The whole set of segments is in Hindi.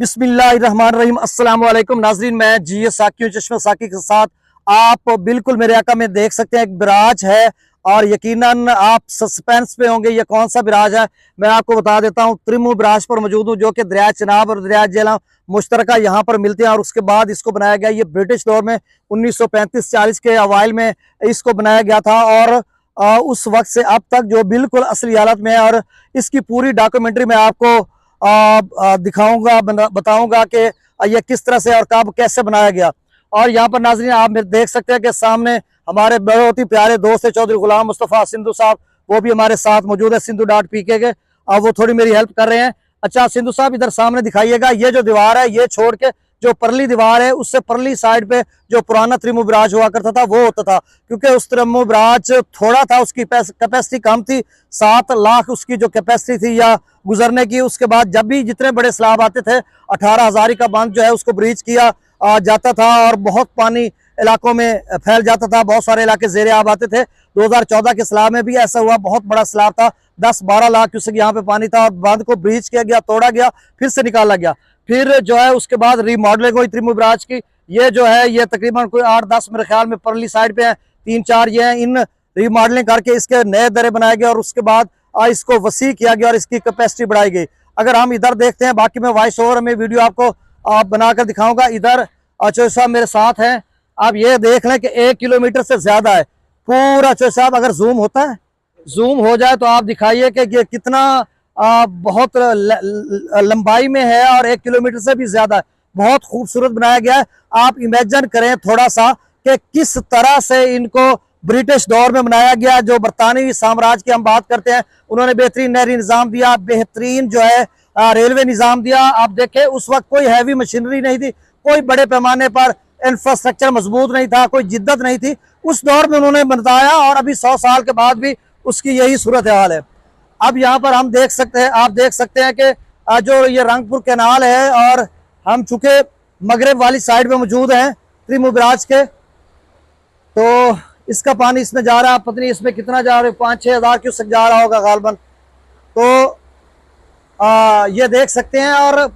बिस्मिल्लाहिर्रहमानिर्रहीम। अस्सलाम वालेकुम नाजरीन, मैं जीएस साकी हूं चश्मा साकी के साथ। आप बिल्कुल मेरे आका में देख सकते हैं एक बिराज है और यकीनन आप सस्पेंस पे होंगे ये कौन सा बिराज है। मैं आपको बता देता हूं, त्रिमू बिराज पर मौजूद हूं जो कि दरिया चिनाब और दरिया झेलम मुश्तरका यहाँ पर मिलते हैं और उसके बाद इसको बनाया गया। ये ब्रिटिश दौर में 1935-40 के अवाइल में इसको बनाया गया था और उस वक्त से अब तक जो बिल्कुल असली हालत में है और इसकी पूरी डॉक्यूमेंट्री मैं आपको दिखाऊंगा, बताऊंगा कि ये किस तरह से और कब कैसे बनाया गया। और यहाँ पर नाज़रीन आप देख सकते हैं कि सामने हमारे बहुत ही प्यारे दोस्त है चौधरी गुलाम मुस्तफ़ा सिंधु साहब, वो भी हमारे साथ मौजूद है Sindhu.pk के। अब वो थोड़ी मेरी हेल्प कर रहे हैं। अच्छा सिंधु साहब इधर सामने दिखाइएगा, ये जो दीवार है ये छोड़ के जो परली दीवार है उससे परली साइड पे जो पुराना त्रिमू बिराज हुआ करता था वो होता था, क्योंकि उस त्रिमू बिराज थोड़ा था, उसकी कैपेसिटी कम थी, 7 लाख उसकी जो कैपेसिटी थी या गुजरने की। उसके बाद जब भी जितने बड़े सैलाब आते थे 18,000 का बांध जो है उसको ब्रीच किया जाता था और बहुत पानी इलाकों में फैल जाता था, बहुत सारे इलाके ज़ेरे आब आते थे। 2014 के सैलाब में भी ऐसा हुआ, बहुत बड़ा सैलाब था, 10-12 लाख क्यूसेक यहाँ पे पानी था और बांध को ब्रीच किया गया, तोड़ा गया, फिर से निकाला गया। फिर जो है उसके बाद रीमॉडलिंग हुई त्रिमू बिराज की। ये जो है ये तकरीबन कोई 8-10 मेरे ख्याल में परली साइड पे है, 3-4 ये हैं। इन रीमॉडलिंग करके इसके नए दरे बनाए गए और उसके बाद इसको वसी किया गया और इसकी कैपेसिटी बढ़ाई गई। अगर हम इधर देखते हैं, बाकी मैं वॉइस ओवर में वीडियो आपको बनाकर दिखाऊंगा। इधर चौधरी साहब मेरे साथ हैं, आप ये देख लें कि 1 किलोमीटर से ज्यादा है पूरा। चौधरी साहब अगर जूम होता है, जूम हो जाए तो आप दिखाइए कि ये कितना बहुत लंबाई में है और 1 किलोमीटर से भी ज्यादा है। बहुत खूबसूरत बनाया गया है। आप इमेजिन करें थोड़ा सा कि किस तरह से इनको ब्रिटिश दौर में बनाया गया। जो बरतानवी साम्राज्य की हम बात करते हैं, उन्होंने बेहतरीन नहरी निज़ाम दिया, बेहतरीन जो है रेलवे निज़ाम दिया। आप देखें उस वक्त कोई हैवी मशीनरी नहीं थी, कोई बड़े पैमाने पर इंफ्रास्ट्रक्चर मजबूत नहीं था, कोई जिद्दत नहीं थी। उस दौर में उन्होंने बताया और अभी 100 साल के बाद भी उसकी यही सूरत हाल है। अब यहाँ पर हम देख सकते हैं, आप देख सकते हैं कि जो ये रंगपुर कैनाल है और हम चूंकि मगरब वाली साइड में मौजूद हैं त्रिमू बिराज के, तो इसका पानी इसमें जा रहा है, पता नहीं इसमें कितना जा रहा है, 5-6 हज़ार क्यूसेक जा रहा होगा गालबन। तो ये देख सकते हैं और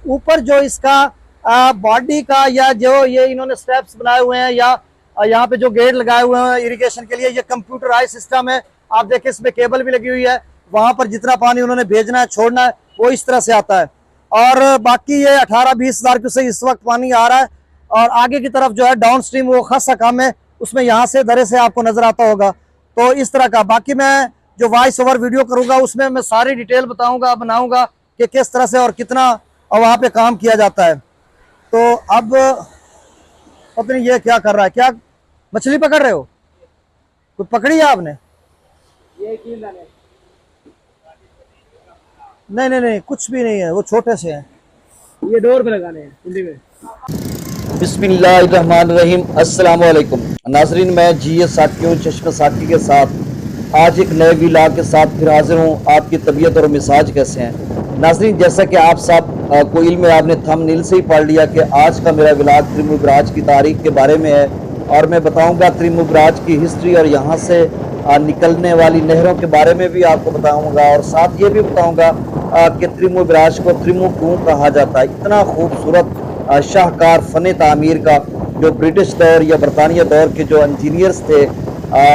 ऊपर जो इसका बॉडी का या जो ये इन्होंने स्टेप्स बनाए हुए हैं या यहाँ पे जो गेट लगाए हुए हैं इरिगेशन के लिए, ये कंप्यूटराइज सिस्टम है। आप देखें इसमें केबल भी लगी हुई है, वहां पर जितना पानी उन्होंने भेजना है छोड़ना है वो इस तरह से आता है। और बाकी ये 18-20 हज़ार क्यूसेक इस वक्त पानी आ रहा है और आगे की तरफ जो है डाउन स्ट्रीम वो खासा कम है, उसमें यहाँ से दरे से आपको नजर आता होगा। तो इस तरह का बाकी मैं जो वॉइस ओवर वीडियो करूंगा उसमें मैं सारी डिटेल बताऊंगा, बनाऊंगा कि किस तरह से और कितना वहां पे काम किया जाता है। तो अब पता नहीं ये क्या कर रहा है, क्या मछली पकड़ रहे हो? कुछ पकड़ी है आपने? नहीं नहीं नहीं, कुछ भी नहीं है, वो छोटे से हैं, ये डोर पे लगाने हैं कुंडी में। बिस्मिल्लाहिर्रहमानिर्रहीम। अस्सलाम वालेकुम नाजरीन, मैं जीएस साकी हूँ चश्मा साकी के साथ। आज एक नए व्लॉग के साथ फिर हाजिर हूँ। आपकी तबीयत और मिजाज कैसे हैं नाजरीन? जैसा कि आप सब को इल्म है, आपने थंबनेल से ही पढ़ लिया कि आज का मेरा व्लॉग त्रिमू बिराज की तारीख के बारे में है और मैं बताऊँगा त्रिमू बिराज की हिस्ट्री और यहाँ से निकलने वाली नहरों के बारे में भी आपको बताऊँगा और साथ ये भी बताऊँगा कि त्रिमू बिराज को त्रिमू क्यों कहा जाता है। इतना खूबसूरत शाहकार फ़न तामीर का जो ब्रिटिश दौर या बरतानिया दौर के जो इंजीनियर्स थे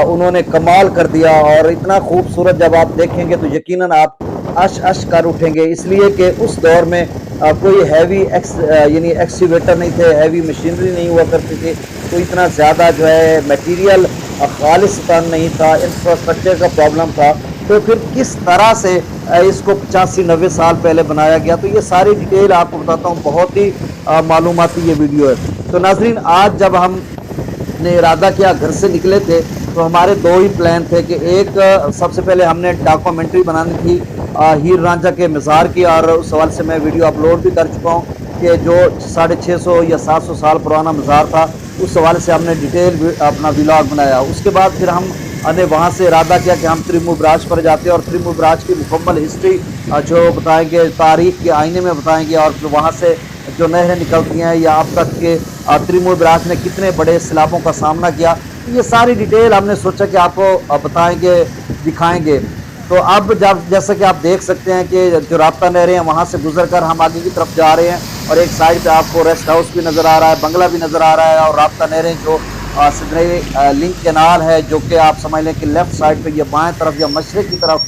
उन्होंने कमाल कर दिया और इतना खूबसूरत जब आप देखेंगे तो यकीनन आप अश कर उठेंगे, इसलिए कि उस दौर में कोई हैवी यानी एक्सीवेटर नहीं थे, हैवी मशीनरी नहीं हुआ करती थी, तो इतना ज़्यादा जो है मटीरियल खालिस्तान नहीं था, इंफ्रास्ट्रक्चर का प्रॉब्लम था। तो फिर किस तरह से इसको 85-90 साल पहले बनाया गया, तो ये सारी डिटेल आपको बताता हूँ। बहुत ही मालूमाती ये वीडियो है। तो नाजरीन आज जब हमने इरादा किया, घर से निकले थे, तो हमारे 2 ही प्लान थे कि एक सबसे पहले हमने डॉक्यूमेंट्री बनानी थी हीर रांझा के मज़ार की और उस सवाल से मैं वीडियो अपलोड भी कर चुका हूँ कि जो 650 या 700 साल पुराना मज़ार था, उस हवाले से हमने डिटेल अपना व्लॉग बनाया। उसके बाद फिर हमने वहाँ से इरादा किया कि हम त्रिमू बिराज पर जाते हैं और त्रिमू बिराज की मुकम्मल हिस्ट्री जो बताएंगे, तारीख़ के आईने में बताएंगे और फिर वहाँ से जो नहरें निकलती हैं या अब तक के त्रिमू बिराज ने कितने बड़े सैलाबों का सामना किया, ये सारी डिटेल हमने सोचा कि आपको बताएंगे, दिखाएंगे। तो अब जब जैसा कि आप देख सकते हैं कि जो राब्ता नहरें हैं वहाँ से गुजर कर हम आगे की तरफ जा रहे हैं और एक साइड पे आपको रेस्ट हाउस भी नज़र आ रहा है, बंगला भी नज़र आ रहा है और राब्ता नहरें जो सिडनी लिंक कैनाल है जो कि आप समझ लें कि लेफ्ट साइड पे ये बाएं तरफ या मशरक़ की तरफ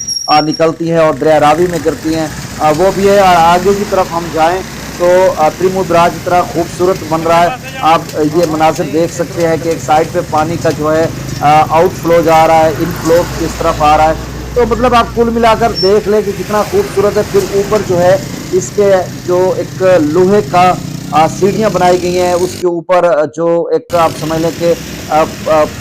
निकलती है और दरिया रावी में गिरती हैं, वो भी है। और आगे की तरफ हम जाएं तो त्रिमूर बराज इतना खूबसूरत बन रहा है। आप ये मनासिर देख सकते हैं कि एक साइड पे पानी का जो है आउटफ्लो जा रहा है, इनफ्लो इस तरफ आ रहा है। तो मतलब आप कुल मिलाकर देख लें कि कितना खूबसूरत है। फिर ऊपर जो है इसके जो एक लोहे का सीढ़ियाँ बनाई गई हैं, उसके ऊपर जो एक आप समझ लें कि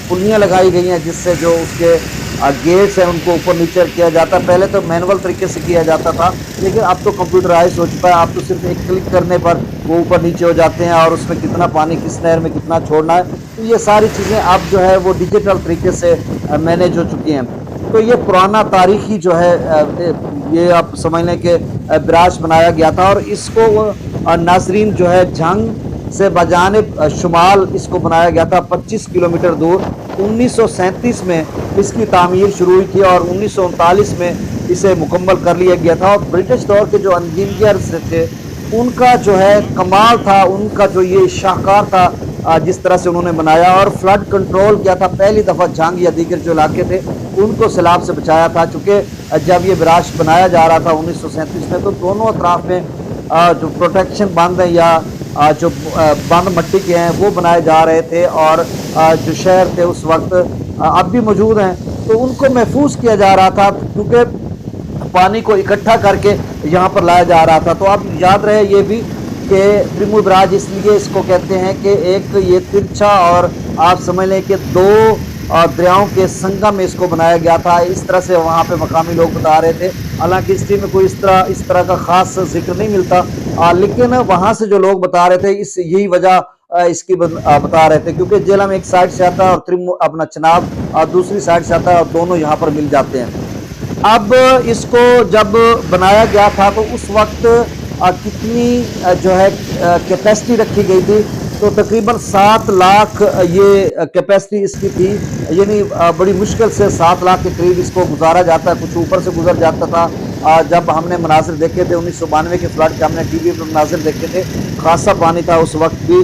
पुलियाँ लगाई गई हैं जिससे जो उसके गेट्स हैं उनको ऊपर नीचे किया जाता है। पहले तो मैनुअल तरीके से किया जाता था, लेकिन अब तो कंप्यूटराइज हो चुका है। आप तो सिर्फ एक क्लिक करने पर वो ऊपर नीचे हो जाते हैं और उसमें कितना पानी किस नहर में कितना छोड़ना है, तो ये सारी चीज़ें अब जो है वो डिजिटल तरीके से मैनेज हो चुकी हैं। तो ये पुराना तारीखी जो है ये आप समझ लें कि बराज बनाया गया था और इसको नाजरीन जो है जंग से बजानिब शुमाल इसको बनाया गया था 25 किलोमीटर दूर। 1937 में इसकी तामीर शुरू हुई थी और 1939 में इसे मुकम्मल कर लिया गया था। और ब्रिटिश दौर के जो इंजीनियर्स थे उनका जो है कमाल था, उनका जो ये शाहकार था जिस तरह से उन्होंने बनाया और फ्लड कंट्रोल किया था। पहली दफ़ा जंग या दीगर जो इलाके थे उनको सैलाब से बचाया था, चूँकि जब ये बराज बनाया जा रहा था 1937 में तो दोनों अतराफ में जो प्रोटेक्शन बंद है या जो बंद मट्टी के हैं वो बनाए जा रहे थे और जो शहर थे उस वक्त अब भी मौजूद हैं, तो उनको महफूज किया जा रहा था क्योंकि पानी को इकट्ठा करके यहाँ पर लाया जा रहा था। तो आप याद रहे ये भी कि त्रिमूर बराज इसलिए इसको कहते हैं कि एक ये तिरछा और आप समझ लें कि दो दरियाओं के संगम में इसको बनाया गया था। इस तरह से वहाँ पे मकामी लोग बता रहे थे, हालांकि हिस्ट्री में कोई इस तरह का ख़ास जिक्र नहीं मिलता, लेकिन वहाँ से जो लोग बता रहे थे इस यही वजह इसकी बता रहे थे क्योंकि जेलम एक साइड से आता है और अपना चनाब दूसरी साइड से आता है और दोनों यहाँ पर मिल जाते हैं। अब इसको जब बनाया गया था तो उस वक्त कितनी जो है कैपेसिटी रखी गई थी, तो तकरीबन 7 लाख ये कैपेसिटी इसकी थी, यानी बड़ी मुश्किल से 7 लाख के करीब इसको गुजारा जाता है, कुछ ऊपर से गुजर जाता था। जब हमने मनाजिर देखे थे 1992 के फ्लड के, हमने टीवी पर मनाजिर देखे थे, खासा पानी था उस वक्त भी,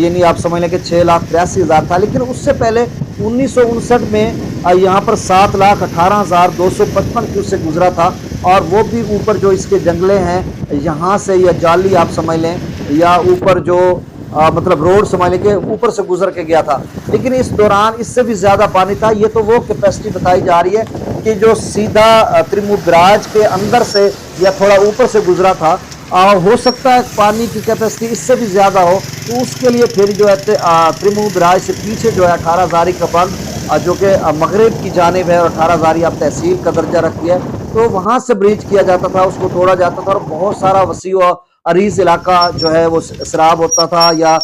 यानी आप समझ लें कि 6,83,000 था। लेकिन उससे पहले 1959 में यहाँ पर 7,18,255 क्यूसेक गुजरा था और वो भी ऊपर जो इसके जंगले हैं यहाँ से या जाली आप समझ लें या ऊपर जो मतलब रोड समझ लें कि ऊपर से गुजर के गया था। लेकिन इस दौरान इससे भी ज़्यादा पानी था। ये तो वो कैपेसिटी बताई जा रही है कि जो सीधा त्रिमूर बराज के अंदर से या थोड़ा ऊपर से गुजरा था। हो सकता है पानी की कैपेसिटी इससे भी ज़्यादा हो, तो उसके लिए फिर जो है त्रिमूर बराज से पीछे जो है 18,000 का बंद जो कि मगरिब की जानिब है और 18,000 अब तहसील का दर्जा रखती है, तो वहाँ से ब्रीच किया जाता था, उसको तोड़ा जाता था और बहुत सारा वसी व अरीज इलाका जो है वो सराब होता था या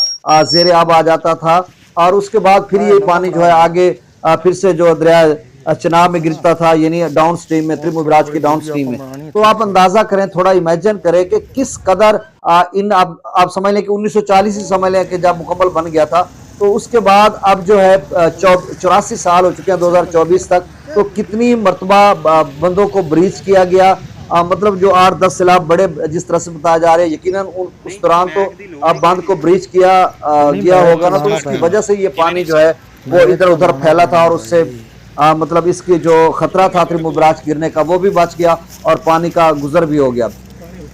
ज़ेर आब आ जाता था। और उसके बाद फिर ये पानी जो है आगे फिर से जो दरिया चनाब में गिरता था, यानी डाउन स्ट्रीम में, त्रिमूर बराज के डाउन स्ट्रीम में। तो आप अंदाजा करें, थोड़ा इमेजिन करें कि किस कदर इन आप समझ लें कि 1940 ही समझ लें कि जब मुकम्मल बन गया था, तो उसके बाद अब जो है 84 साल हो चुके हैं 2024 तक, तो कितनी मरतबा बंदों को ब्रीच किया गया। मतलब जो 8-10 सैलाब बड़े जिस तरह से बताया जा रहे हैं, यकीनन उस दौरान तो बंद को ब्रीच किया गया होगा ना, तो उसकी वजह से ये पानी जो है वो इधर उधर फैला था और उससे मतलब इसकी जो खतरा था त्रिमूर बराज गिरने का वो भी बच गया और पानी का गुजर भी हो गया।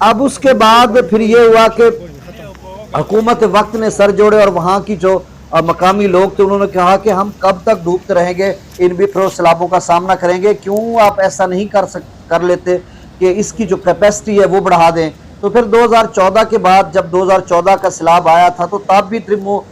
अब उसके बाद फिर ये हुआ कि हुकूमत वक्त ने सर जोड़े और वहाँ की जो मकामी लोग थे उन्होंने कहा कि हम कब तक डूबते रहेंगे, इन विफरो सैलाबों का सामना करेंगे, क्यों आप ऐसा नहीं कर लेते कि इसकी जो कैपेसिटी है वो बढ़ा दें। तो फिर 2014 के बाद जब 2014 का सैलाब आया था तो तब भी त्रिमूर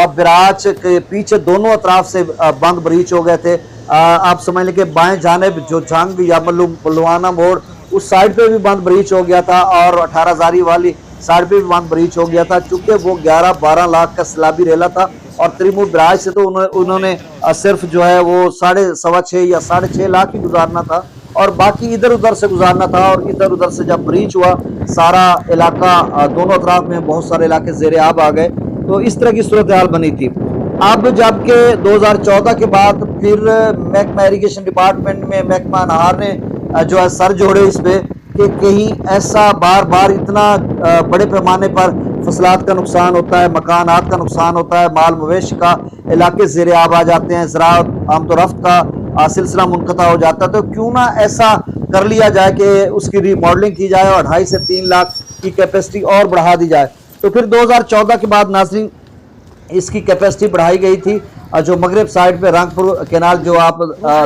बराज के पीछे दोनों अतराफ से बंद ब्रीच हो गए थे। आप समझ लें कि बाएं जानिब जो जंग या पुलवाना मोड़ उस साइड पे भी बंद ब्रीच हो गया था और 18,000 वाली साइड पे भी बंद ब्रीच हो गया था, चूँकि वो 11-12 लाख का सैलाबी रेला था। और त्रिमूर बराज से तो उन्होंने सिर्फ जो है वो 6.25 या 6.5 लाख ही गुजारना था और बाकी इधर उधर से गुजारना था। और इधर उधर से जब ब्रीच हुआ सारा इलाका दोनों तरफ में बहुत सारे इलाके ज़ेरे आब आ गए, तो इस तरह की सूरत हाल बनी थी। अब जबकि 2014 के बाद फिर महकमा इरीगेशन डिपार्टमेंट में महकमा नहार ने जो है सर जोड़े इस पे कि कहीं ऐसा बार बार इतना बड़े पैमाने पर फसलात का नुकसान होता है, मकानात का नुकसान होता है, माल मवेशी का इलाके ज़ेरे आब आ जाते हैं, ज़राअत आमदोरफ्त का सिलसिला मुनक़ता हो जाता है। तो क्यों ना ऐसा कर लिया जाए कि उसकी रीमॉडलिंग की जाए और 2.5 से 3 लाख की कैपेसिटी और बढ़ा दी जाए। तो फिर 2014 के बाद नाज़रीन इसकी कैपेसिटी बढ़ाई गई थी। जो मगरब साइड पे रंगपुर कैनाल जो आप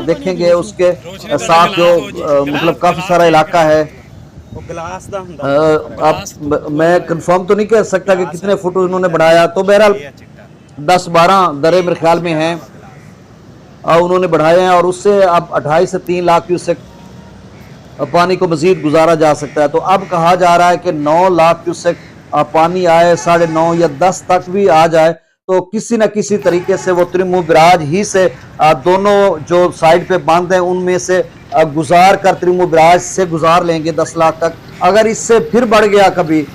देखेंगे उसके साथ जो मतलब काफ़ी सारा इलाका है। आप मैं कंफर्म तो नहीं कह सकता कि कितने फुट उन्होंने बढ़ाया, तो बहरहाल 10-12 दरे मेरे ख्याल में हैं उन्होंने बढ़ाए हैं, और उससे अब 2.5 से 3 लाख क्यूसेक पानी को मजीद गुजारा जा सकता है। तो अब कहा जा रहा है कि 9 लाख क्यूसेक पानी आए, 9.5 या 10 तक भी आ जाए, तो किसी न किसी तरीके से वो त्रिमू बिराज ही से दोनों जो साइड पे बांध हैं उनमें से गुजार कर त्रिमू बिराज से गुजार लेंगे 10 लाख तक। अगर इससे फिर बढ़ गया कभी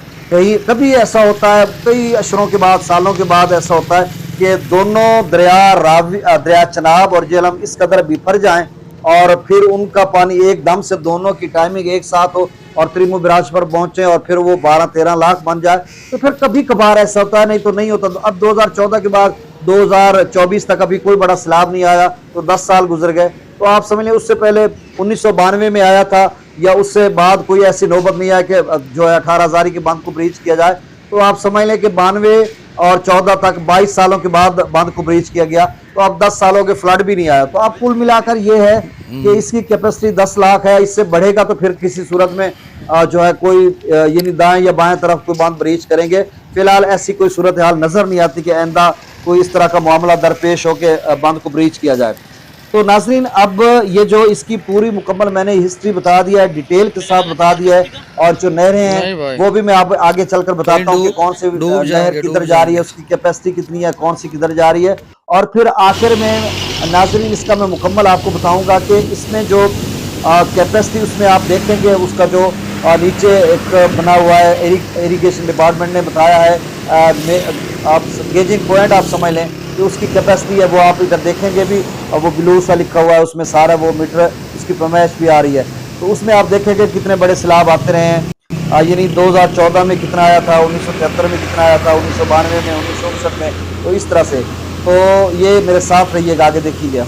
ऐसा होता है, कई अशरों के बाद, सालों के बाद ऐसा होता है कि दोनों दरिया चनाब और जेहलम इस कदर बिफर जाएं और फिर उनका पानी एकदम से दोनों की टाइमिंग एक साथ हो और त्रिमू बिराज पर पहुंचे और फिर वो 12-13 लाख बन जाए, तो फिर कभी कभार ऐसा होता है, नहीं तो नहीं होता। तो अब 2014 के बाद 2024 तक अभी कोई बड़ा सैलाब नहीं आया, तो 10 साल गुजर गए। तो आप समझ लें उससे पहले 1992 में आया था, या उससे बाद कोई ऐसी नौबत नहीं आया कि जो है 18,000 के बांध को ब्रीच किया जाए। तो आप समझ लें कि 92 और 14 तक 22 सालों के बाद बांध को ब्रीच किया गया, तो अब 10 सालों के फ्लड भी नहीं आया। तो अब कुल मिलाकर ये है कि इसकी कैपेसिटी 10 लाख है। इससे बढ़ेगा तो फिर किसी सूरत में जो है कोई यानी दाएं या बाएं तरफ कोई बांध ब्रीच करेंगे। फिलहाल ऐसी कोई सूरत हाल नजर नहीं आती कि आइंदा कोई इस तरह का मामला दरपेश हो के बांध को ब्रीच किया जाए। तो नाज़रीन अब ये जो इसकी पूरी मुकम्मल मैंने हिस्ट्री बता दिया है, डिटेल के साथ बता दिया है, और जो नहरें हैं वो भी मैं आप आगे चलकर बताता हूँ कि कौन सी नहर किधर जा रही है, उसकी कैपेसिटी कितनी है, कौन सी किधर जा रही है। और फिर आखिर में नाज़रीन इसका मैं मुकम्मल आपको बताऊँगा कि इसमें जो कैपेसिटी उसमें आप देखेंगे उसका जो नीचे एक बना हुआ है, इरिगेशन डिपार्टमेंट ने बताया है, आप गेजिंग पॉइंट आप समझ लें कि उसकी कैपेसिटी है, वो आप इधर देखेंगे भी, और वो ब्लू सा लिखा हुआ है, उसमें सारा वो मीटर इसकी पैमाइश भी आ रही है। तो उसमें आप देखेंगे कितने बड़े सैलाब आते रहे हैं, यानी 2014 में कितना आया था, 1973 में कितना आया था, 1992 में, 1959 में, तो इस तरह से। तो ये मेरे साथ रहिएगा, आगे देखिएगा।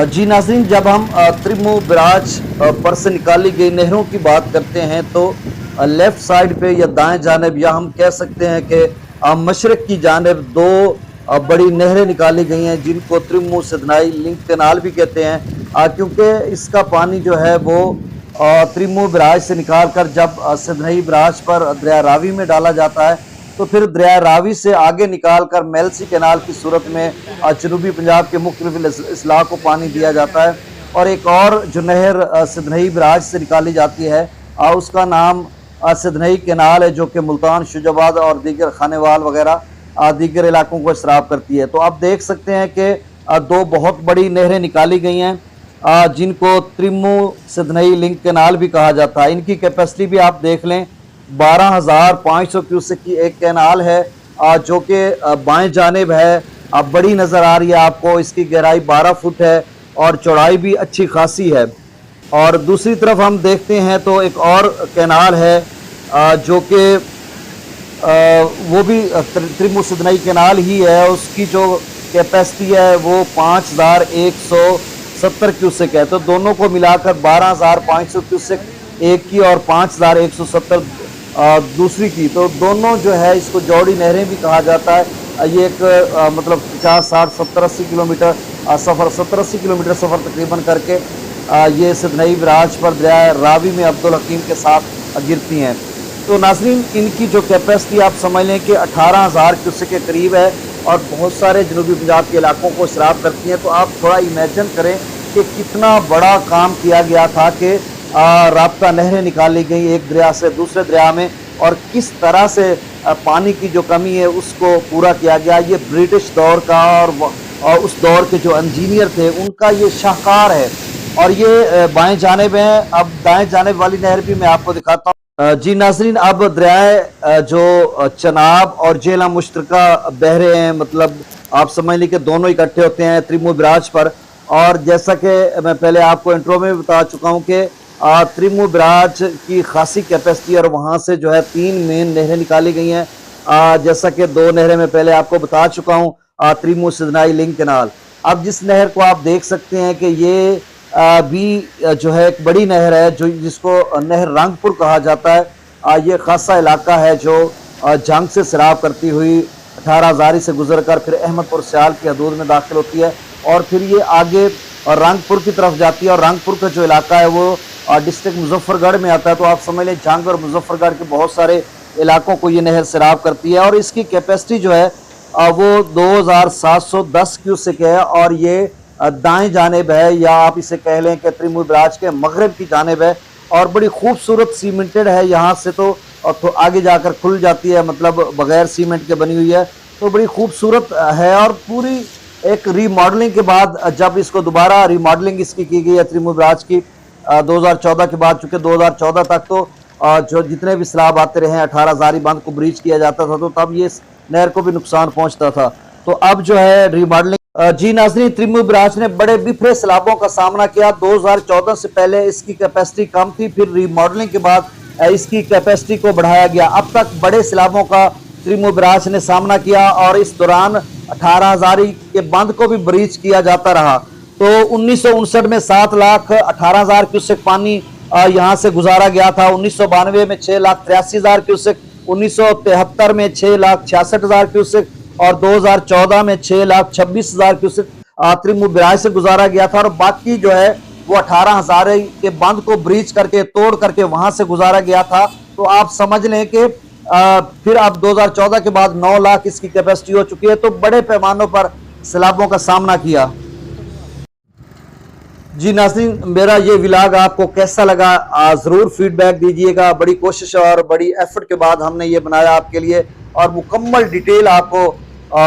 जी नाज़रीन, जब हम त्रिमू बिराज पर से निकाली गई नहरों की बात करते हैं तो लेफ़्ट साइड पे या दाएं जानिब, या हम कह सकते हैं कि मशरक़ की जानिब 2 बड़ी नहरें निकाली गई हैं जिनको त्रिमू सिधनाई लिंक कैनाल भी कहते हैं, क्योंकि इसका पानी जो है वो त्रिमू बिराज से निकाल कर जब सिधनाई बिराज पर दरिया रावी में डाला जाता है, तो फिर दरिया रावी से आगे निकाल कर मेलसी कैनाल की सूरत में जनूबी पंजाब के मुख्तलिफ इस्लाह को पानी दिया जाता है। और एक और जो नहर सिधनई बिराज से निकाली जाती है उसका नाम सिधनई कैनाल है, जो कि मुल्तान, शुजाबाद और दीगर खानेवाल वगैरह दीगर इलाकों को इसराब करती है। तो आप देख सकते हैं कि 2 बहुत बड़ी नहरें निकाली गई हैं जिनको त्रिमू सिधनई लिंक कैनाल भी कहा जाता है। इनकी कैपेसिटी भी आप देख लें, 12,500 क्यूसेक की एक कैनाल है जो कि बाएं जानिब है, बड़ी नज़र आ रही है आपको। इसकी गहराई 12 फुट है और चौड़ाई भी अच्छी खासी है। और दूसरी तरफ हम देखते हैं तो एक और कैनाल है जो कि वो भी त्रिमू सिधनई कैनाल ही है। उसकी जो कैपेसिटी है वो 5,170 क्यूसेक है। तो दोनों को मिलाकर 12,500 क्यूसेक एक की और 5,170 दूसरी की। तो दोनों जो है इसको जोड़ी नहरें भी कहा जाता है। ये एक मतलब 50, 60, 70, 80 किलोमीटर सफ़र 70-80 किलोमीटर सफ़र तकरीबन करके ये सिधनई बिराज पर दरिया रावी में अब्दुल हकीम के साथ गिरती हैं। तो नाज़रीन, इनकी जो कैपेसिटी आप समझ लें कि 18,000 क्यूसेक के करीब है और बहुत सारे जनूबी पंजाब के इलाकों को इसराब करती हैं। तो आप थोड़ा इमेजिन करें कि कितना बड़ा काम किया गया था कि राब्ता नहरें निकाली गई एक दरिया से दूसरे दरिया में, और किस तरह से पानी की जो कमी है उसको पूरा किया गया। ये ब्रिटिश दौर का और उस दौर के जो इंजीनियर थे उनका ये शाहकार है। और ये बाएं जानिब है। अब दाएं जानिब वाली नहर भी मैं आपको दिखाता हूँ। जी नाज़रीन, अब दरिया जो चनाब और जेहलम मुश्तरका बह रहे हैं, मतलब आप समझ लीजिए कि दोनों इकट्ठे होते हैं त्रिमु बराज पर। और जैसा कि मैं पहले आपको इंट्रो में भी बता चुका हूँ कि त्रिमु बराज की खासी कैपेसिटी, और वहाँ से जो है 3 मेन नहरें निकाली गई हैं। जैसा कि 2 नहरें मैं पहले आपको बता चुका हूँ, त्रिमु सिदनाई लिंक केनाल। अब जिस नहर को आप देख सकते हैं कि ये भी जो है एक बड़ी नहर है, जो जिसको नहर रंगपुर कहा जाता है। ये खासा इलाका है जो जंग से सराब करती हुई 18 हज़ारी से गुजरकर फिर अहमदपुर सियाल की हदूद में दाखिल होती है, और फिर ये आगे रंगपुर की तरफ जाती है। और रंगपुर का जो इलाका है वो डिस्ट्रिक्ट मुजफ्फरगढ़ में आता है। तो आप समझ लें जंग और मुजफ्फरगढ़ के बहुत सारे इलाकों को ये नहर सराब करती है, और इसकी कैपेसिटी जो है वो 2710 क्यूसेक है। और ये दाएं जानिब है, या आप इसे कह लें कि त्रिमु बराज के मगरब की जानिब है, और बड़ी खूबसूरत सीमेंटेड है। यहाँ से तो आगे जाकर खुल जाती है, मतलब बगैर सीमेंट के बनी हुई है, तो बड़ी खूबसूरत है। और पूरी एक रीमॉडलिंग के बाद जब इसको दोबारा रीमॉडलिंग इसकी की गई है त्रिमु बराज की 2014 के बाद, चूँकि 2014 तक तो जो जितने भी सैलाब आते रहे 18 हज़ारी बांध को ब्रीच किया जाता था, तो तब ये नहर को भी नुकसान पहुंचता था। तो अब जो है रीमॉडलिंग। जी नाज़रीन, त्रिमु बराज ने बड़े बिफरे सैलाबों का सामना किया। 2014 से पहले इसकी कैपेसिटी कम थी, फिर रीमॉडलिंग के बाद इसकी कैपेसिटी को बढ़ाया गया। अब तक बड़े सैलाबों का त्रिमु बराज ने सामना किया, और इस दौरान 18 हज़ारी के बंद को भी ब्रीच किया जाता रहा। तो 1959 में 7,18,000 क्यूसेक पानी यहाँ से गुजारा गया था। 1992 में 6,83,000 क्यूसेक, 1973 में 6,66,000 क्यूसेक, और 2014 में 6,26,000 क्यूसेक त्रिमु बराज से गुजारा गया था। और बाकी जो है वो 18 हज़ारी के बंद को ब्रीच करके, तोड़ करके वहां से गुजारा गया था। तो आप समझ लें कि फिर अब 2014 के बाद 9 लाख इसकी कैपेसिटी हो चुकी है। तो बड़े पैमानों पर सैलाबों का सामना किया। जी नाज़रीन, मेरा ये व्लॉग आपको कैसा लगा ज़रूर फीडबैक दीजिएगा। बड़ी कोशिश और बड़ी एफर्ट के बाद हमने ये बनाया आपके लिए, और मुकम्मल डिटेल आपको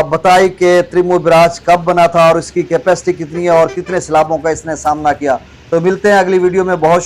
बताई कि त्रिमु बराज कब बना था, और इसकी कैपेसिटी कितनी है, और कितने सैलाबों का इसने सामना किया। तो मिलते हैं अगली वीडियो में। बहुत